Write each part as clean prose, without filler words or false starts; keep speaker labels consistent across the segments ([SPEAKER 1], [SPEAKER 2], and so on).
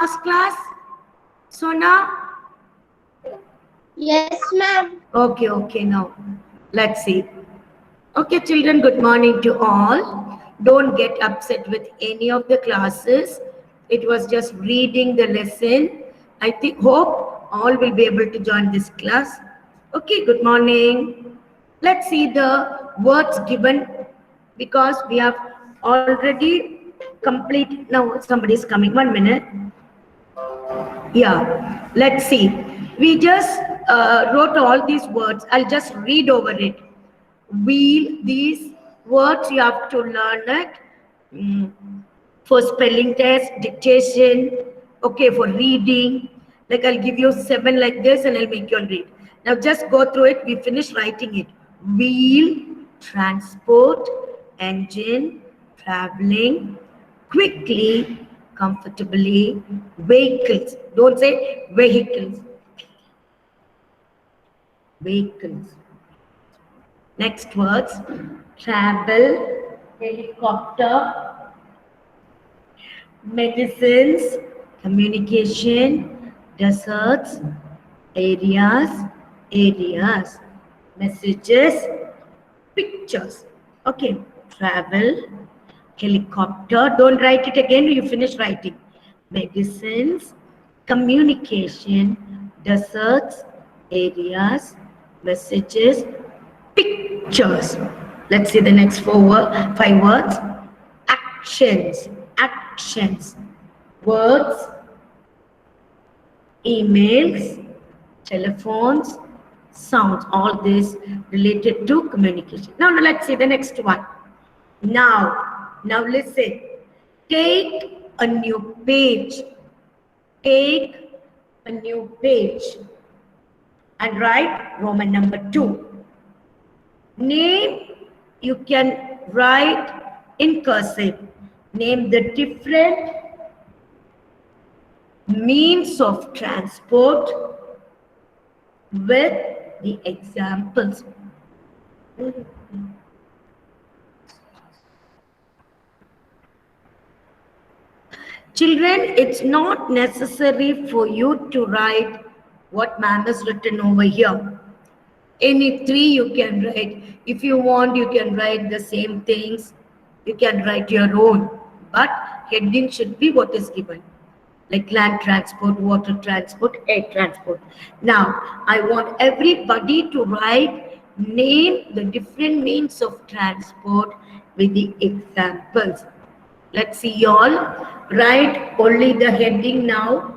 [SPEAKER 1] last class? Sona?
[SPEAKER 2] Yes, ma'am.
[SPEAKER 1] Okay, now let's see. Okay, children, good morning to all. Don't get upset with any of the classes. It was just reading the lesson. Hope all will be able to join this class. Okay, good morning. Let's see the words given because we have already complete. Now somebody is coming. 1 minute. Yeah, let's see. We just wrote all these words. I'll just read over it. Wheel, these words you have to learn it mm, for spelling test, dictation, okay, for reading. Like I'll give you 7 like this and I'll make you read. Now just go through it. We finish writing it. Wheel, transport, engine, traveling, quickly, comfortably, vehicles. Don't say vehicles. Vehicles. Next words, travel, helicopter, medicines, communication, deserts, areas, messages, pictures. Okay, travel, helicopter. Don't write it again, you finish writing. Medicines, communication, deserts, areas, messages, pictures. Let's see the next 5 words. Actions, words, emails, telephones, sounds, all this related to communication. Now let's see the next one. Now listen. Take a new page. Take a new page and write Roman number 2. Name, you can write in cursive. Name the different means of transport with the examples. Children, it's not necessary for you to write what ma'am has written over here. Any 3 you can write. If you want, you can write the same things. You can write your own. But heading should be what is given. Like land transport, water transport, air transport. Now, I want everybody to write, name the different means of transport with the examples. Let's see y'all. Write only the heading now.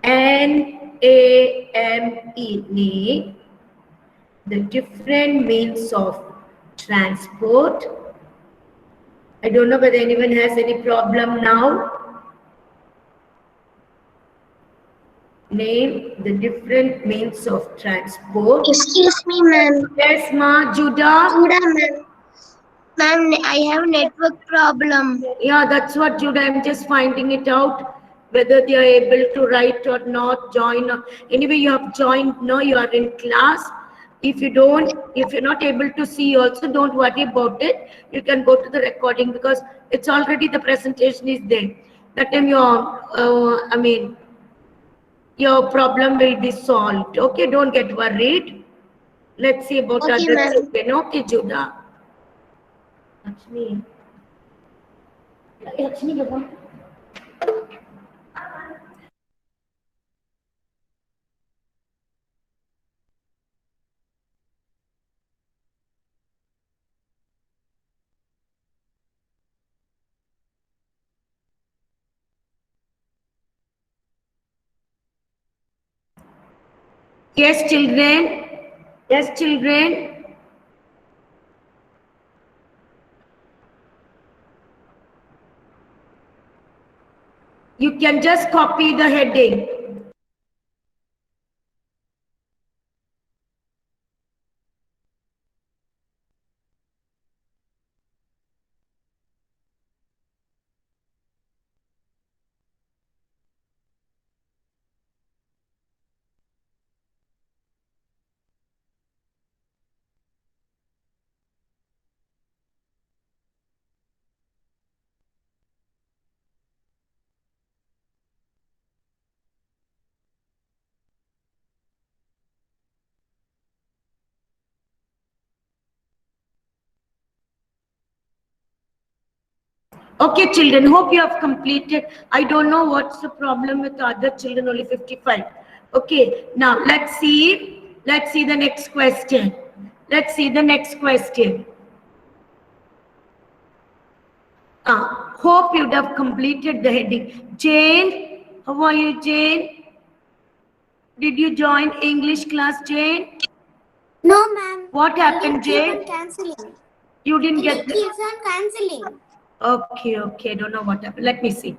[SPEAKER 1] NAME, name the different means of transport. I don't know whether anyone has any problem now. Name the different means of transport.
[SPEAKER 2] Excuse me, ma'am.
[SPEAKER 1] Yes, Ma, Judah.
[SPEAKER 2] Judah, ma'am. Ma'am, I have network problem.
[SPEAKER 1] Yeah, that's what, Judah. I'm just finding it out whether they are able to write or not, join. Anyway, you have joined, no, you are in class. If you're not able to see also, don't worry about it. You can go to the recording because it's already, the presentation is there. That time your problem will be solved. Okay, don't get worried. Let's see about
[SPEAKER 2] Okay,
[SPEAKER 1] other
[SPEAKER 2] ma'am.
[SPEAKER 1] children. Okay, Judah. Lakshmi. Lakshmi, yes, children. Yes, children. You can just copy the heading. Okay, children, hope you have completed. I don't know what's the problem with the other children, only 55. Okay, now let's see the next question. Let's see the next question. Hope you'd have completed the heading. Jane, how are you, Jane? Did you join English class, Jane?
[SPEAKER 3] No, ma'am.
[SPEAKER 1] What happened,
[SPEAKER 3] It keep
[SPEAKER 1] Jane?
[SPEAKER 3] on cancelling.
[SPEAKER 1] You didn't
[SPEAKER 3] It
[SPEAKER 1] get the...
[SPEAKER 3] keeps on cancelling.
[SPEAKER 1] Okay, don't know what happened. Let me see,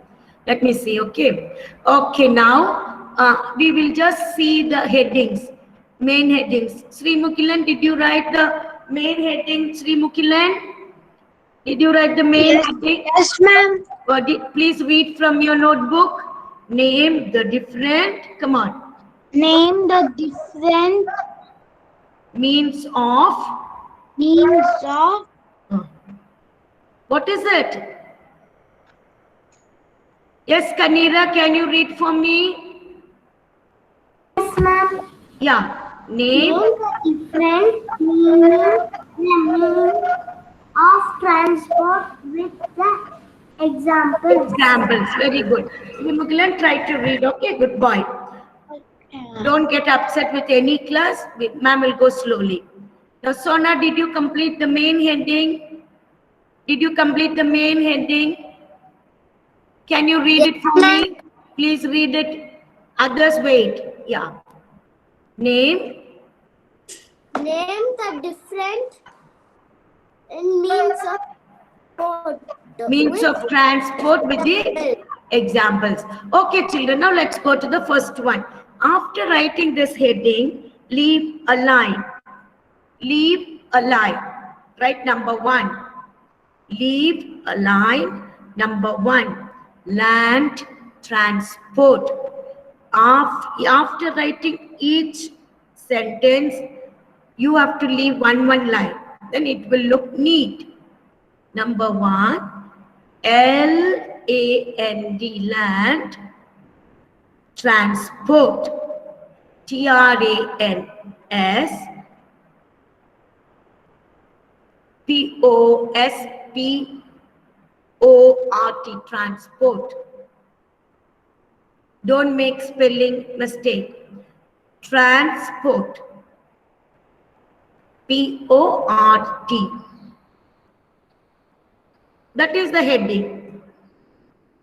[SPEAKER 1] okay, now we will just see the headings, main headings. Sri Mukilan, did you write the main heading? Sri Mukilan, did you write the main heading?
[SPEAKER 2] Yes, ma'am.
[SPEAKER 1] Please read from your notebook. Name the different, come on,
[SPEAKER 2] Name the different
[SPEAKER 1] means of,
[SPEAKER 2] means of
[SPEAKER 1] what is it? Yes, Kanira, can you read for me?
[SPEAKER 3] Yes, ma'am.
[SPEAKER 1] Yeah,
[SPEAKER 3] Name
[SPEAKER 1] name.
[SPEAKER 3] the different meaning of transport with the examples.
[SPEAKER 1] Examples, very good. Mugilan, try to read, okay? Good boy. Don't get upset with any class. Ma'am will go slowly. Now, Sona, did you complete the main heading? Did you complete the main heading? Can you read it for me? Please read it. Others wait. Yeah. Name.
[SPEAKER 3] Name the different means of transport.
[SPEAKER 1] Means of transport with the examples. Okay, children, now let's go to the first one. After writing this heading, leave a line. Leave a line. Write number 1. Leave a line. Number 1. Land transport. After writing each sentence, you have to leave one line. Then it will look neat. Number 1, L-A-N-D, land transport. T-R-A-N-S-P-O-S-P-O-R-T, transport. Don't make spelling mistake. Transport. P-O-R-T. That is the heading.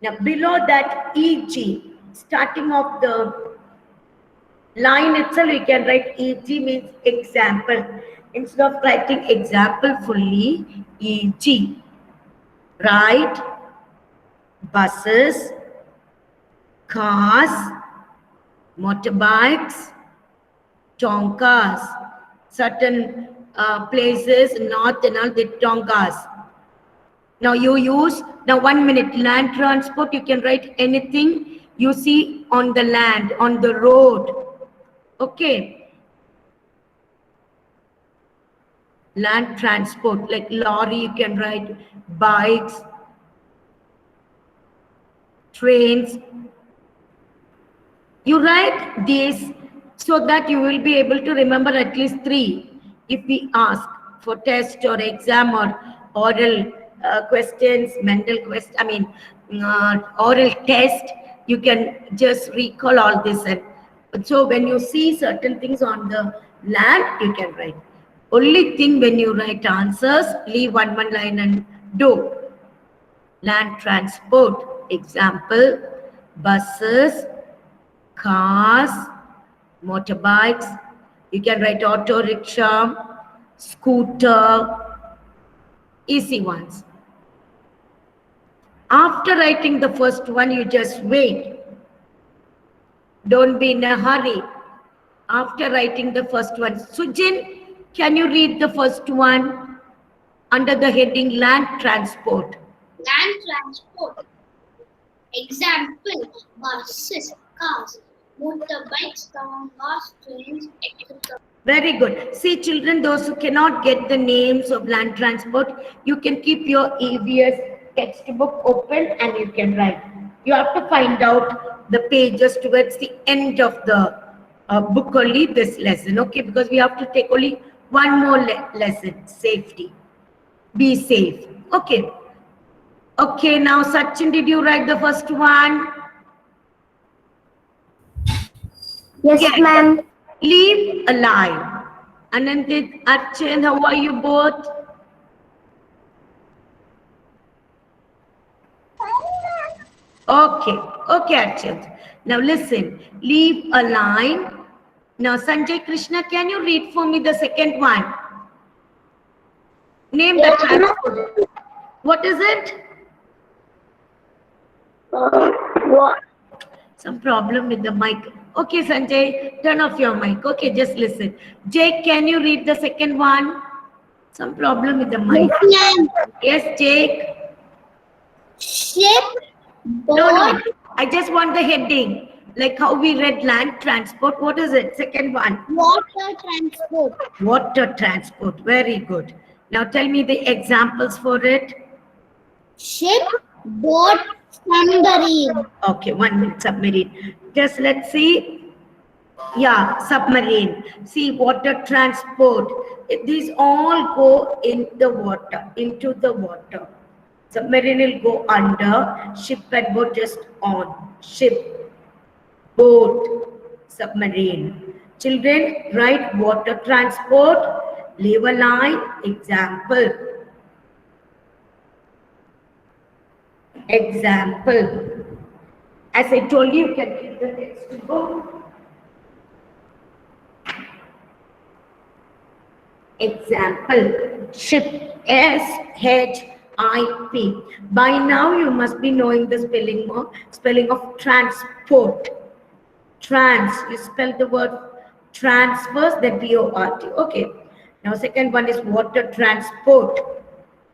[SPEAKER 1] Now below that, E.G., starting of the line itself, you can write E.G. means example. Instead of writing example fully, E.G. Write buses, cars, motorbikes, tonkas. Certain places, north and all, the tonkas. Now you use, now 1 minute, land transport, you can write anything you see on the land, on the road. Okay. Land transport, like lorry, you can write bikes, trains. You write this so that you will be able to remember at least 3. If we ask for test or exam or oral questions, oral test, you can just recall all this. And so when you see certain things on the land, you can write. Only thing when you write answers, leave one line and do. Land transport, example, buses, cars, motorbikes. You can write auto rickshaw, scooter, easy ones. After writing the first one, you just wait. Don't be in a hurry. After writing the first one, Sujin, can you read the first one under the heading land transport?
[SPEAKER 3] Land transport. Example, buses, cars, motorbikes, tongas, trains, etc.
[SPEAKER 1] Very good. See, children, those who cannot get the names of land transport, you can keep your EVS textbook open and you can write. You have to find out the pages towards the end of the book only, this lesson, okay? Because we have to take only one more lesson, safety. Be safe, okay? Okay, now Sachin, did you write the first one?
[SPEAKER 2] Yes, ma'am.
[SPEAKER 1] Leave a line. Anandit, Archin, how are you both? Okay, okay, Archin. Now listen, leave a line. Now, Sanjay Krishna, can you read for me the second one? Name the transport. What is it?
[SPEAKER 2] What?
[SPEAKER 1] Some problem with the mic. Okay, Sanjay, turn off your mic. Okay, just listen. Jake, can you read the second one? Some problem with the mic.
[SPEAKER 2] Yes, ma'am.
[SPEAKER 1] Yes, Jake.
[SPEAKER 3] Ship,
[SPEAKER 1] No,
[SPEAKER 3] boat,
[SPEAKER 1] no. I just want the heading. Like how we read land transport. What is it? Second one.
[SPEAKER 3] water transport.
[SPEAKER 1] Water transport. Very good. Now tell me the examples for it.
[SPEAKER 3] Ship, boat, submarine.
[SPEAKER 1] Okay, 1 minute. Submarine. Just let's see. Yeah, submarine. See, water transport. These all go in the water, into the water. Submarine will go under. Ship and boat just on. Ship, boat, submarine. Children, write water transport. Leave a line. Example. Example. As I told you, you can keep the text book. Example, ship, S-H-I-P. By now you must be knowing the spelling of transport. Trans, you spell the word transfers, then P-O-R-T. Okay. Now second one is water transport.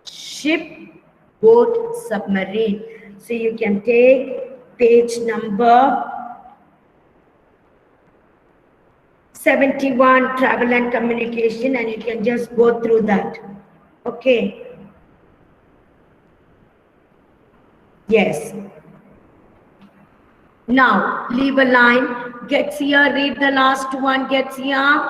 [SPEAKER 1] Ship, boat, submarine. So you can take page number 71, travel and communication, and you can just go through that. Okay. Yes. Now, leave a line. Gets here, read the last one, gets here.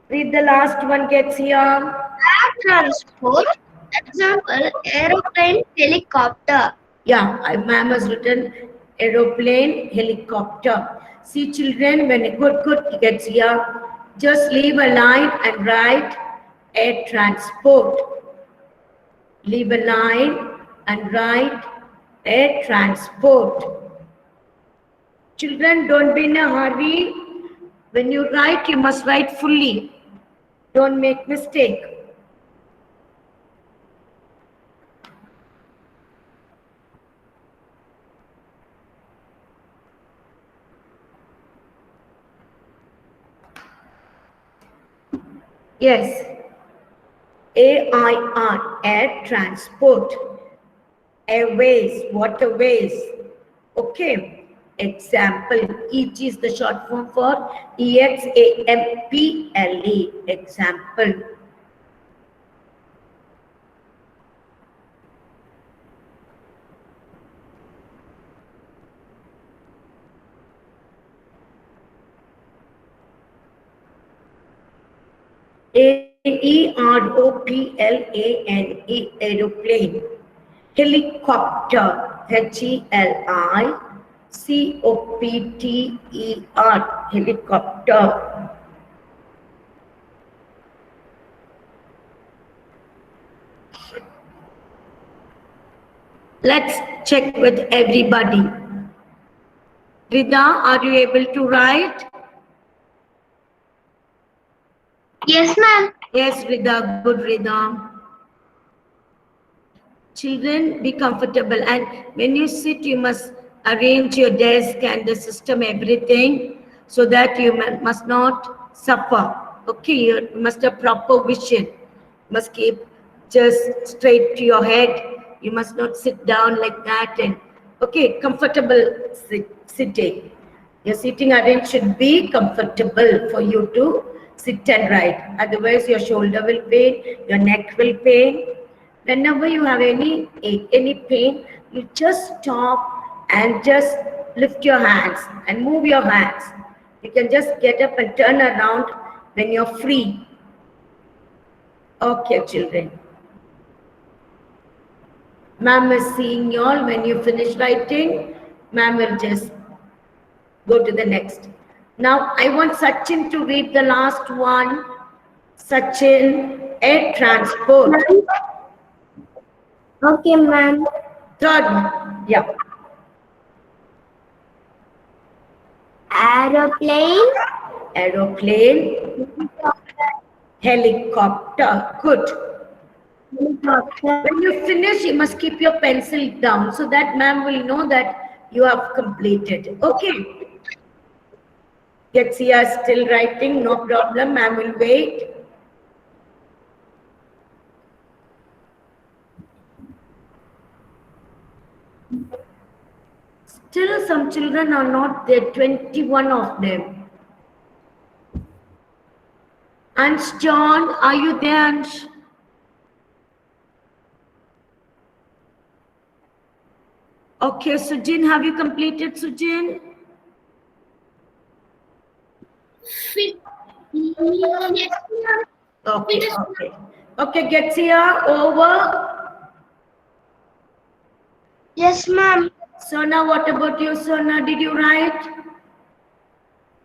[SPEAKER 1] Read the last one, gets here.
[SPEAKER 2] Air transport. Example, aeroplane, helicopter.
[SPEAKER 1] Yeah, ma'am has written aeroplane, helicopter. See, children, when a good gets here, just leave a line and write air transport. Leave a line and write air transport. Children, don't be in a hurry. When you write, you must write fully. Don't make mistake. Yes. AIR, air transport. Airways, waterways. Okay. Example. ET is the short form for EXAMPLE. Example. AEROPLANE, aeroplane. Helicopter, HELICOPTER, helicopter. Let's check with everybody. Rida, are you able to write?
[SPEAKER 2] Yes, ma'am.
[SPEAKER 1] Yes, Rida, good Rida. Children, be comfortable, and when you sit, you must arrange your desk and the system, everything, so that you must not suffer. Okay, you must have proper vision. You must keep just straight to your head. You must not sit down like that. And okay, comfortable sitting. Your sitting arrangement should be comfortable for you to sit and write. Otherwise, your shoulder will pain, your neck will pain. Whenever you have any ache, any pain, you just stop and just lift your hands and move your hands. You can just get up and turn around when you're free. Okay, children. Ma'am is seeing you all. When you finish writing, ma'am will just go to the next. Now, I want Sachin to read the last one. Sachin, air transport.
[SPEAKER 3] Okay, ma'am.
[SPEAKER 1] Third one. Yeah.
[SPEAKER 3] Aeroplane.
[SPEAKER 1] Aeroplane, helicopter. Good.
[SPEAKER 3] Helicopter.
[SPEAKER 1] When you finish, you must keep your pencil down so that ma'am will know that you have completed. Okay. Getsia is still writing, no problem. Ma'am will wait. Still, some children are not there, 21 of them. Ansh John, are you there, Ansh? Okay, Sujin, have you completed, Sujin? Okay, okay. Okay, Getsia, over.
[SPEAKER 2] Yes, ma'am.
[SPEAKER 1] Sona, what about you, Sona? Did you write?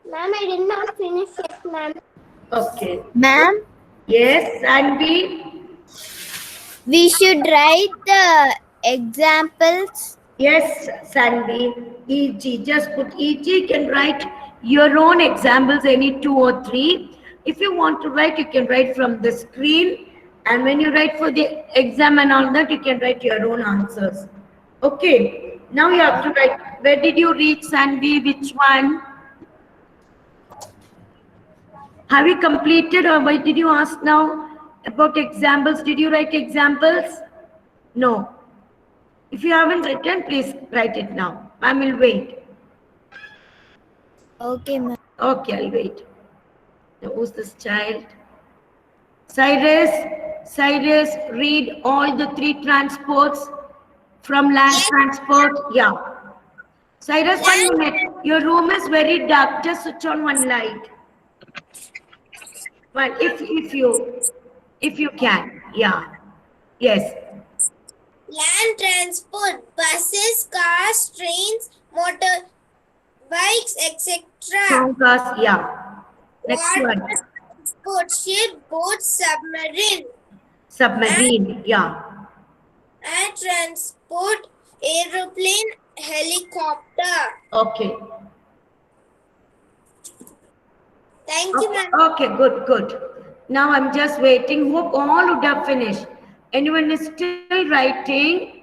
[SPEAKER 3] Ma'am, I did not finish it, ma'am.
[SPEAKER 1] Okay.
[SPEAKER 3] Ma'am,
[SPEAKER 1] Yes, Sanvi?
[SPEAKER 3] we should write the examples.
[SPEAKER 1] Yes, Sanvi. EG, just put EG, you can write your own examples, any 2 or 3. If you want to write, you can write from the screen. And when you write for the exam and all that, you can write your own answers. Okay, now you have to write. Where did you reach, Sanvi? Which one? Have you completed, or why did you ask now about examples? Did you write examples? No. If you haven't written, please write it now. I will wait.
[SPEAKER 3] Okay, ma'am.
[SPEAKER 1] Okay, I'll wait. Now, who's this child? Cyrus, Cyrus, read all the 3 transports from land transport. Yeah. Cyrus, 1 minute. Your room is very dark. Just switch on one light. Well, if you can. Yeah. Yes.
[SPEAKER 4] Land transport, buses, cars, trains, motorbikes, etc.
[SPEAKER 1] Compass, yeah. Next
[SPEAKER 4] Water
[SPEAKER 1] one.
[SPEAKER 4] transport, ship, boat, submarine.
[SPEAKER 1] Submarine, yeah.
[SPEAKER 4] Air transport, aeroplane, helicopter.
[SPEAKER 1] Okay.
[SPEAKER 4] Thank you, ma'am.
[SPEAKER 1] Okay, good, good. Now I'm just waiting. Hope all would have finished. Anyone is still writing,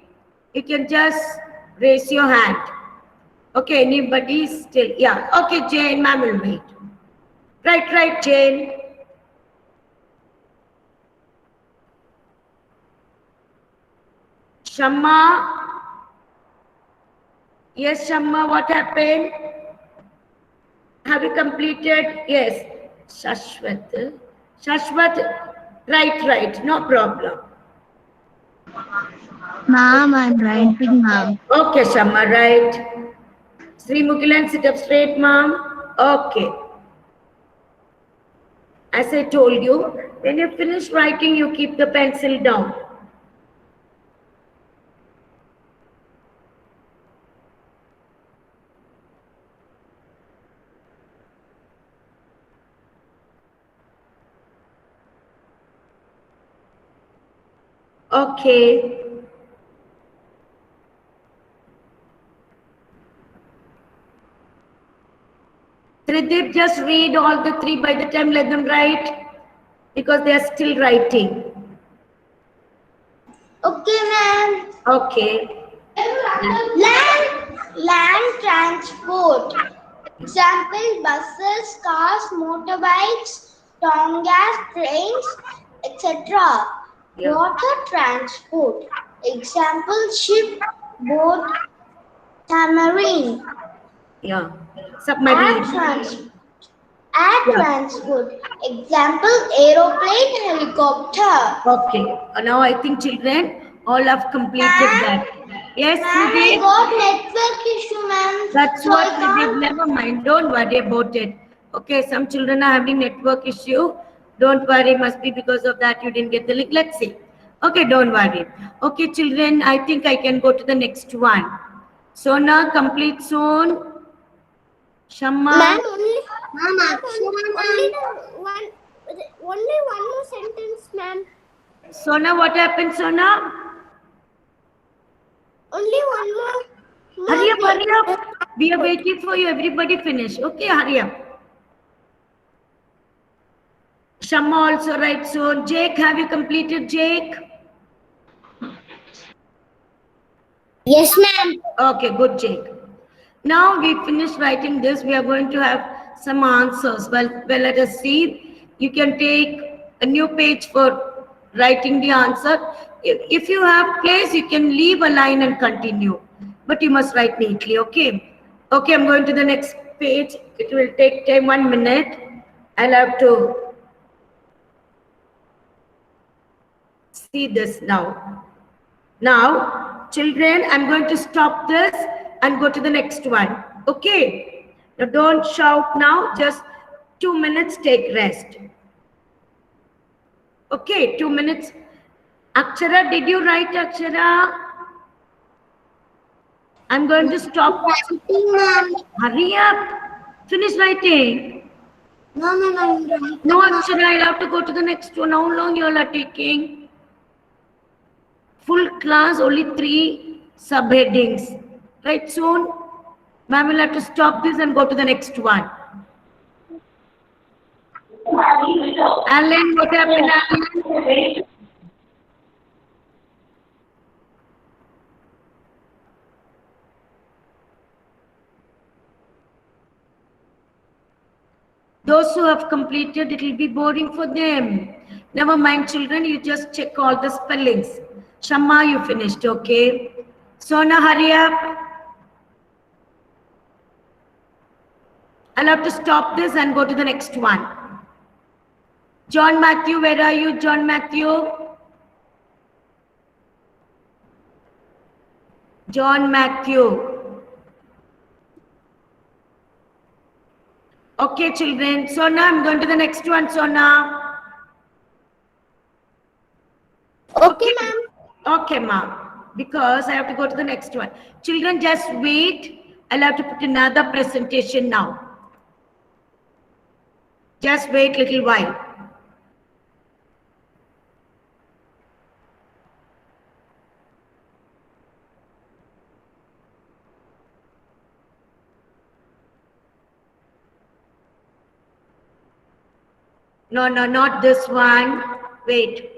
[SPEAKER 1] you can just raise your hand. Okay, anybody still? Yeah. Okay, Jane, ma'am will wait. Right, Jane. Shamma. Yes, Shamma, what happened? Have you completed? Yes. Shashwat. Shashwat, right, no problem.
[SPEAKER 2] Ma'am, I'm writing, ma'am.
[SPEAKER 1] Okay, Shamma, right. Sri Mukilan, sit up straight, ma'am. Okay. As I told you, when you finish writing, you keep the pencil down. Okay. Tridip, just read all the 3 by the time let them write, because they are still writing.
[SPEAKER 3] Okay, ma'am.
[SPEAKER 1] Okay.
[SPEAKER 3] Land transport. Example, buses, cars, motorbikes, tongas, trains, etc.
[SPEAKER 1] Yeah.
[SPEAKER 3] Water transport. Example, ship, boat, submarine.
[SPEAKER 1] Yeah.
[SPEAKER 3] Air
[SPEAKER 1] Submarine.
[SPEAKER 3] transport.
[SPEAKER 1] Yeah.
[SPEAKER 3] Transport. Example, aeroplane, helicopter.
[SPEAKER 1] Okay. Now I think children all have completed that. Yes,
[SPEAKER 3] Ma'am, I
[SPEAKER 1] Tridip.
[SPEAKER 3] got network issue, ma'am.
[SPEAKER 1] That's
[SPEAKER 3] So
[SPEAKER 1] what
[SPEAKER 3] I
[SPEAKER 1] we did.
[SPEAKER 3] can't.
[SPEAKER 1] Never mind. Don't worry about it. Okay, some children are having network issue. Don't worry. Must be because of that you didn't get the link. Let's see. Okay, don't worry. Okay, children, I think I can go to the next one. Sona, complete soon. Shamma.
[SPEAKER 3] Ma'am, only
[SPEAKER 2] Ma'am,
[SPEAKER 3] ma'am,
[SPEAKER 2] Akshara,
[SPEAKER 3] only
[SPEAKER 2] ma'am.
[SPEAKER 3] the one, only one more sentence, ma'am.
[SPEAKER 1] Sona, what happened, Sona?
[SPEAKER 3] Only one more.
[SPEAKER 1] Hurry up, hurry
[SPEAKER 3] bit.
[SPEAKER 1] up. We are waiting for you. Everybody finish. Okay, hurry up. Shamma also writes soon. Jake, have you completed, Jake?
[SPEAKER 2] Yes, ma'am.
[SPEAKER 1] Okay, good, Jake. Now we finished writing this. We are going to have some answers. Well, let us see. You can take a new page for writing the answer. If you have place, you can leave a line and continue. But you must write neatly, okay? Okay, I'm going to the next page. It will take time 1 minute. I'll have to see this now. Now, children, I'm going to stop this and go to the next one. Okay? Now, don't shout now. Just 2 minutes, take rest. Okay, 2 minutes. Akshara, did you write Akshara? I'm going to stop.
[SPEAKER 2] Writing, ma'am.
[SPEAKER 1] Hurry up. Finish writing.
[SPEAKER 2] No, ma'am, I'm writing.
[SPEAKER 1] No, Akshara, I'll have to go to the next one. How long you all are taking? Full class, only 3 subheadings. Right, soon? Ma'am will have to stop this and go to the next one. Alan, what happened, Alan? Those who have completed, it will be boring for them. Never mind, children, you just check all the spellings. Shamma, you finished, okay? Sona, hurry up. I'll have to stop this and go to the next one. John Matthew, where are you, John Matthew? John Matthew. Okay, children. Sona, I'm going to the next one, Sona.
[SPEAKER 3] Okay, ma'am.
[SPEAKER 1] Okay, ma'am. Because I have to go to the next one. Children, just wait. I'll have to put another presentation now. Just wait a little while. No, no, not this one. Wait.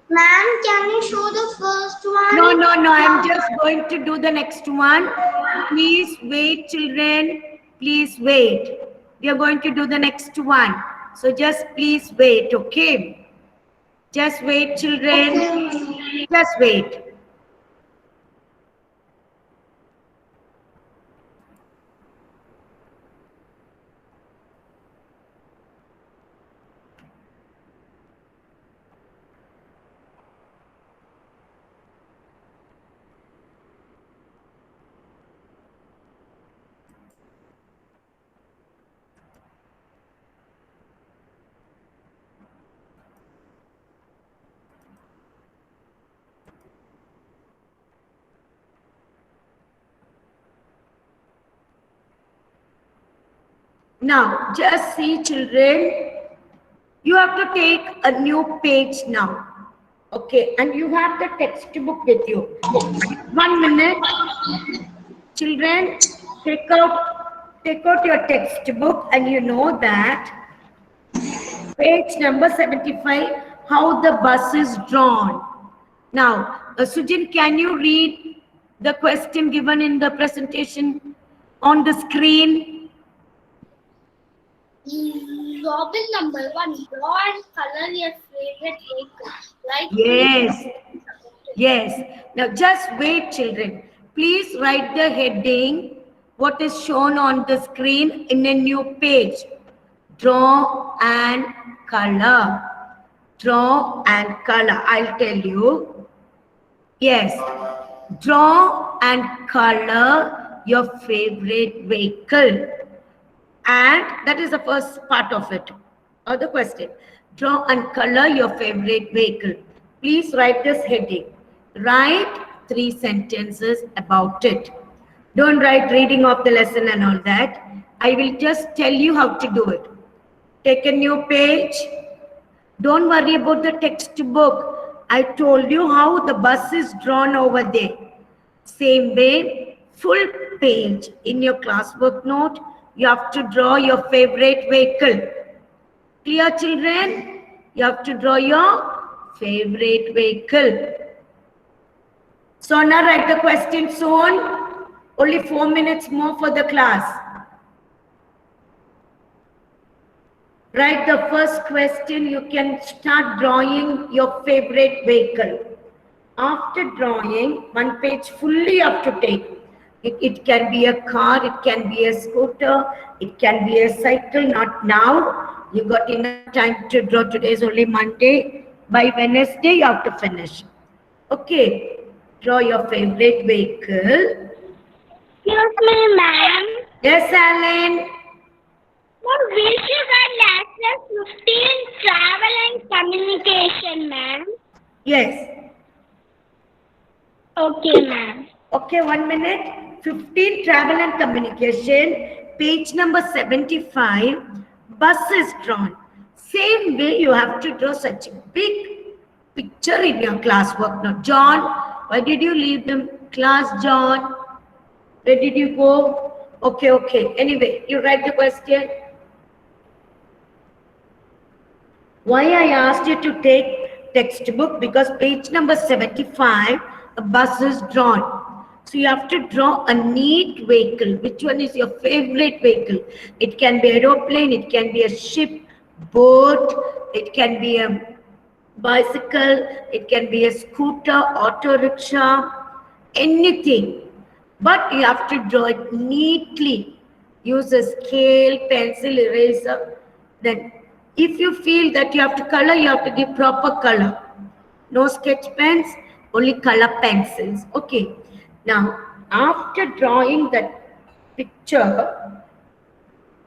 [SPEAKER 2] Ma'am, can you show the first one?
[SPEAKER 1] No, no, no. I'm just going to do the next one. Please wait, children. Please wait. We are going to do the next one. So just please wait, okay? Just wait, children. Just wait. Now, just see, children. You have to take a new page now. Okay, and you have the textbook with you. 1 minute. Children, take out your textbook, and you know that page number 75, how the bus is drawn. Now, Sujin, can you read the question given in the presentation on the screen?
[SPEAKER 2] Robin number 1. Draw and color your favorite vehicle. Right?
[SPEAKER 1] Yes. Yes. Now just wait, children. Please write the heading, what is shown on the screen in a new page. Draw and color. Draw and color. I'll tell you. Yes. Draw and color your favorite vehicle. And that is the first part of it. Other question. Draw and color your favorite vehicle. Please write this heading. Write 3 sentences about it. Don't write reading of the lesson and all that. I will just tell you how to do it. Take a new page. Don't worry about the textbook. I told you how the bus is drawn over there. Same way, full page in your classwork note, you have to draw your favorite vehicle. Clear, children? You have to draw your favorite vehicle. So now write the question soon. Only 4 minutes more for the class. Write the first question. You can start drawing your favorite vehicle. After drawing, 1 page fully you have to take. It can be a car, it can be a scooter, it can be a cycle. Not now. You got enough time to draw. Today is only Monday. By Wednesday, you have to finish. Okay. Draw your favorite vehicle.
[SPEAKER 3] Excuse me, ma'am.
[SPEAKER 1] Yes, Alan.
[SPEAKER 3] Ma'am, we should write lesson 15 travel and communication, ma'am.
[SPEAKER 1] Yes.
[SPEAKER 3] Okay, ma'am.
[SPEAKER 1] Okay, 1 minute. 15 travel and communication. Page number 75. Bus is drawn. Same way you have to draw such a big picture in your classwork. Now, John, why did you leave the class, John? Where did you go? Okay. Anyway, you write the question. Why I asked you to take textbook? Because page number 75, a bus is drawn. So you have to draw a neat vehicle. Which one is your favorite vehicle? It can be aeroplane, it can be a ship, boat, it can be a bicycle, it can be a scooter, auto rickshaw, anything. But you have to draw it neatly. Use a scale, pencil, eraser. Then if you feel that you have to color, you have to give proper color. No sketch pens, only color pencils. Okay. Now, after drawing that picture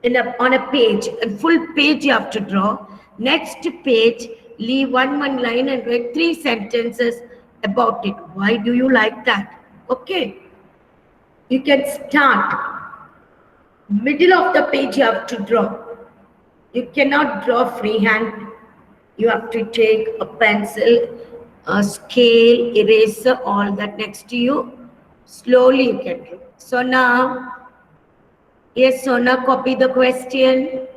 [SPEAKER 1] on a page, a full page you have to draw. Next page, leave one line and write 3 sentences about it. Why do you like that? Okay. You can start. Middle of the page you have to draw. You cannot draw freehand. You have to take a pencil, a scale, eraser, all that next to you. Slowly you can draw. So now, yes, Sona, copy the question.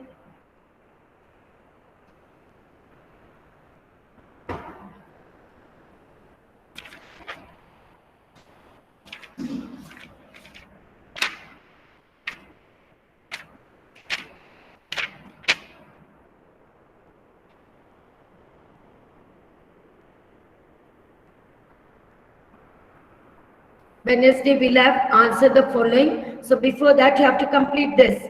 [SPEAKER 1] Wednesday we'll have answered the following. So before that you have to complete this.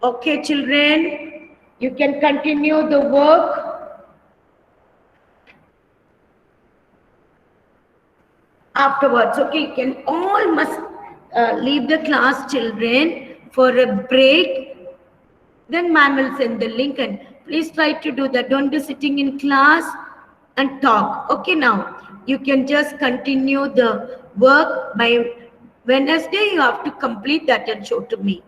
[SPEAKER 1] Okay, children, you can continue the work afterwards. Okay, you can all must leave the class, children, for a break. Then ma'am will send the link, and please try to do that. Don't be sitting in class and talk. Okay, now you can just continue the work. By Wednesday, you have to complete that and show to me.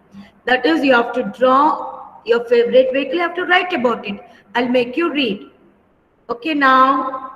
[SPEAKER 1] That is, you have to draw your favorite vehicle, you have to write about it. I'll make you read. Okay, now